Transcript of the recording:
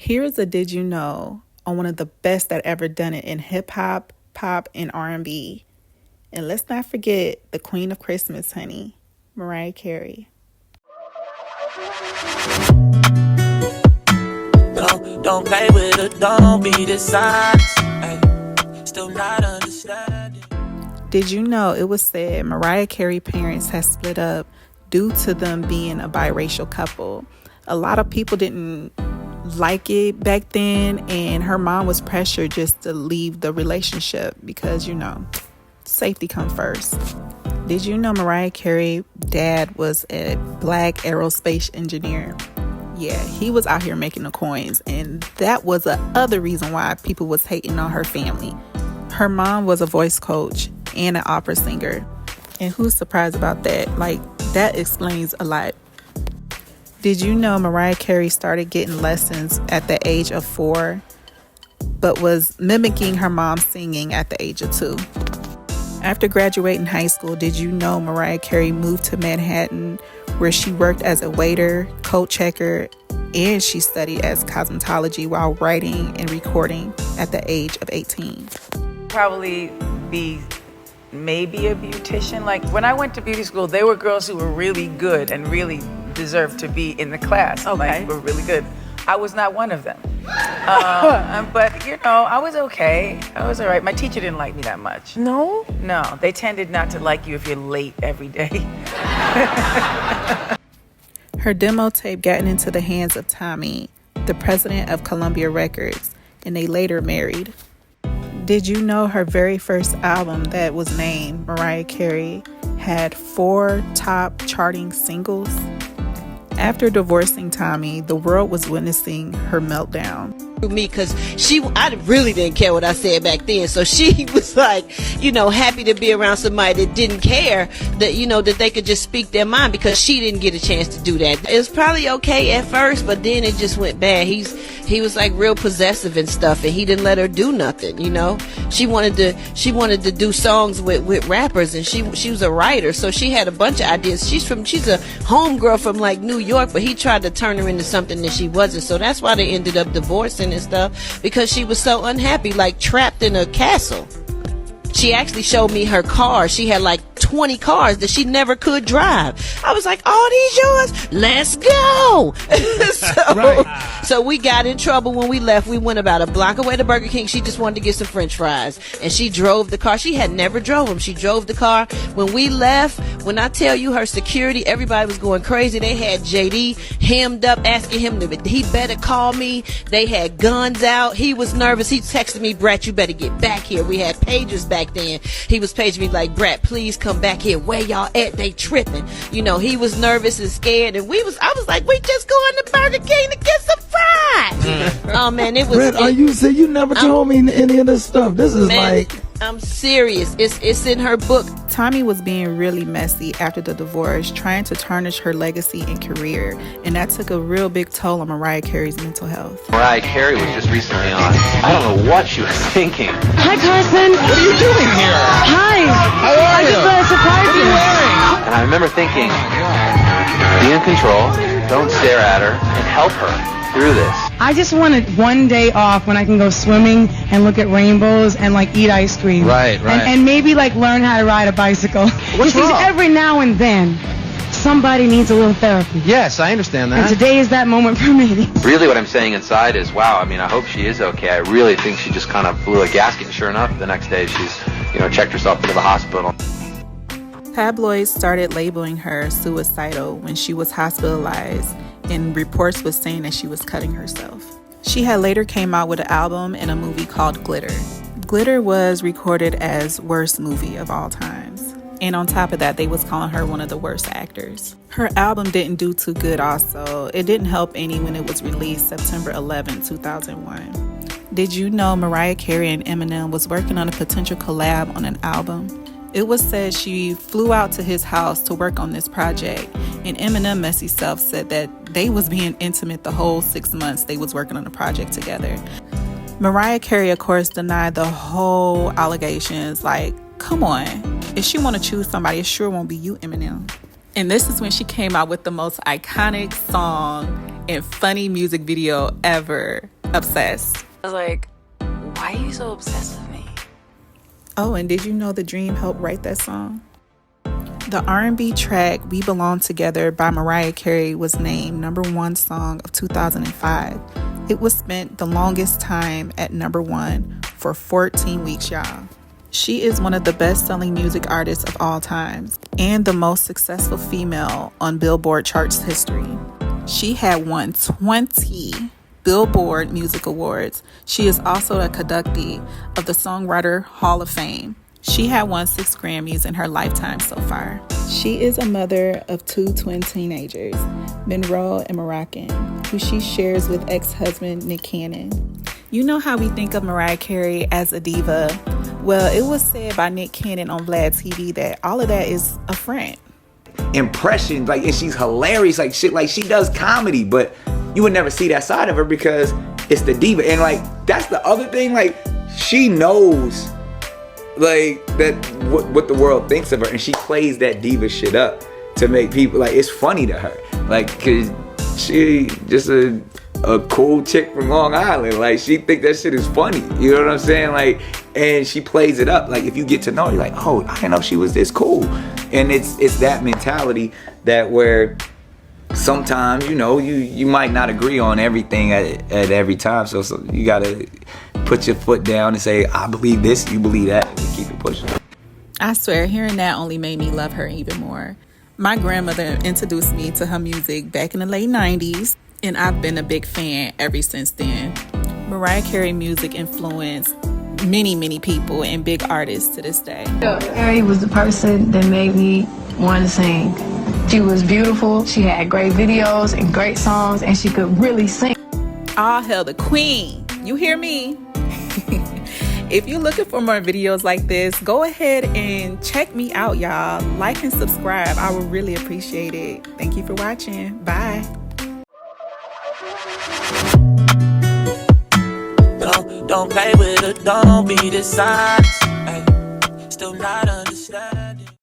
Here's a did you know on one of the best that ever done it in hip hop, pop, and R&B. And let's not forget the Queen of Christmas, honey, Mariah Carey. Don't play with it, don't be dishonest. Still not understanding. Did you know it was said Mariah Carey parents had split up due to them being a biracial couple? A lot of people didn't like it back then, and her mom was pressured just to leave the relationship because, safety comes first. Did you know Mariah Carey's dad was a black aerospace engineer? Yeah, he was out here making the coins, and that was the other reason why people was hating on her family. Her mom was a voice coach and an opera singer, and who's surprised about that? That explains a lot. Did you know Mariah Carey started getting lessons at the age of 4, but was mimicking her mom's singing at the age of 2? After graduating high school, did you know Mariah Carey moved to Manhattan, where she worked as a waiter, coat checker, and she studied as cosmetology while writing and recording at the age of 18? Probably be maybe a beautician. Like when I went to beauty school, there were girls who were really good and really deserved to be in the class. Okay. Were really good. I was not one of them. But I was okay. I was all right. My teacher didn't like me that much. No? No, they tended not to like you if you're late every day. Her demo tape got into the hands of Tommy, the president of Columbia Records, and they later married. Did you know her very first album that was named Mariah Carey had 4 top charting singles? After divorcing Tommy, the world was witnessing her meltdown. Me, because I really didn't care what I said back then, so she was like, happy to be around somebody that didn't care, that that they could just speak their mind, because she didn't get a chance to do that. It was probably okay at first, but then it just went bad. He was like real possessive and stuff, and he didn't let her do nothing. She wanted to do songs with rappers, and she was a writer, so she had a bunch of ideas. She's a homegirl from like New York, but he tried to turn her into something that she wasn't, so that's why they ended up divorcing and stuff, because she was so unhappy, like trapped in a castle. She actually showed me her car. She had like 20 cars that she never could drive. I was like, "All these yours? Let's go." So we got in trouble when we left. We went about a block away to Burger King. She just wanted to get some French fries, and she drove the car. She had never drove them. She drove the car. When we left, when I tell you her security, everybody was going crazy. They had JD hemmed up, asking him he better call me. They had guns out. He was nervous. He texted me, "Brat, you better get back here." We had pagers back then. He was paging me like, "Brat, please come back here. Where y'all at? They tripping." He was nervous and scared, and I was like, "We just going to Burger King to get some fries." Oh man, it was. Brett, you never told me any of this stuff. This is I'm serious. It's in her book. Tommy was being really messy after the divorce, trying to tarnish her legacy and career, and that took a real big toll on Mariah Carey's mental health. Mariah Carey was just recently on. I don't know what she was thinking. Hi, Carson. What are you doing here? Hi. How are I just want to surprise What are you wearing? And I remember thinking, be in control, don't stare at her, and help her through this. I just wanted one day off when I can go swimming and look at rainbows and eat ice cream. Right. And maybe learn how to ride a bicycle. What's wrong? Every now and then, somebody needs a little therapy. Yes, I understand And today is that moment for me. Really what I'm saying inside is, wow, I hope she is okay. I really think she just kind of blew a gasket. And sure enough, the next day she's, checked herself into the hospital. Tabloids started labeling her suicidal when she was hospitalized, and reports was saying that she was cutting herself. She had later came out with an album and a movie called Glitter. Glitter was recorded as worst movie of all times. And on top of that, they was calling her one of the worst actors. Her album didn't do too good also. It didn't help any when it was released September 11, 2001. Did you know Mariah Carey and Eminem was working on a potential collab on an album? It was said she flew out to his house to work on this project, and Eminem messy self said that they was being intimate the whole 6 months they was working on the project together. Mariah Carey, of course, denied the whole allegations. Come on, if she want to choose somebody, it sure won't be you, Eminem. And this is when she came out with the most iconic song and funny music video ever. Obsessed. I was like, why are you so obsessed with me? Oh, and did you know The Dream helped write that song? The R&B track We Belong Together by Mariah Carey was named #1 song of 2005. It was spent the longest time at #1 for 14 weeks, y'all. She is one of the best-selling music artists of all times and the most successful female on Billboard charts history. She had won 20 Billboard Music Awards. She is also a conductee of the Songwriter Hall of Fame. She had won 6 Grammys in her lifetime so far. She is a mother of 2 twin teenagers, Monroe and Moroccan, who she shares with ex-husband Nick Cannon. You know how we think of Mariah Carey as a diva? Well, it was said by Nick Cannon on Vlad TV that all of that is a front. Impressions, like, and she's hilarious, like shit, like she does comedy, but you would never see that side of her because it's the diva. And like, that's the other thing, like, she knows like that what the world thinks of her, and she plays that diva shit up to make people, like, it's funny to her, like, cause she just a cool chick from Long Island, like, she think that shit is funny, you know what I'm saying, like, and she plays it up, like, if you get to know her, you're like, oh, I didn't know she was this cool. And it's that mentality that where sometimes, you know, you might not agree on everything at every time, so you gotta put your foot down and say, I believe this, you believe that, and we keep it pushing. I swear, hearing that only made me love her even more. My grandmother introduced me to her music back in the late 90s, and I've been a big fan ever since then. Mariah Carey music influenced many people and big artists to this day. Carey was the person that made me want to sing. She was beautiful, she had great videos and great songs, and she could really sing. All hail the queen. You hear me? If you're looking for more videos like this, go ahead and check me out, y'all. Like and subscribe. I would really appreciate it. Thank you for watching. Bye. Don't play with it, don't be dishonest. Ay, still not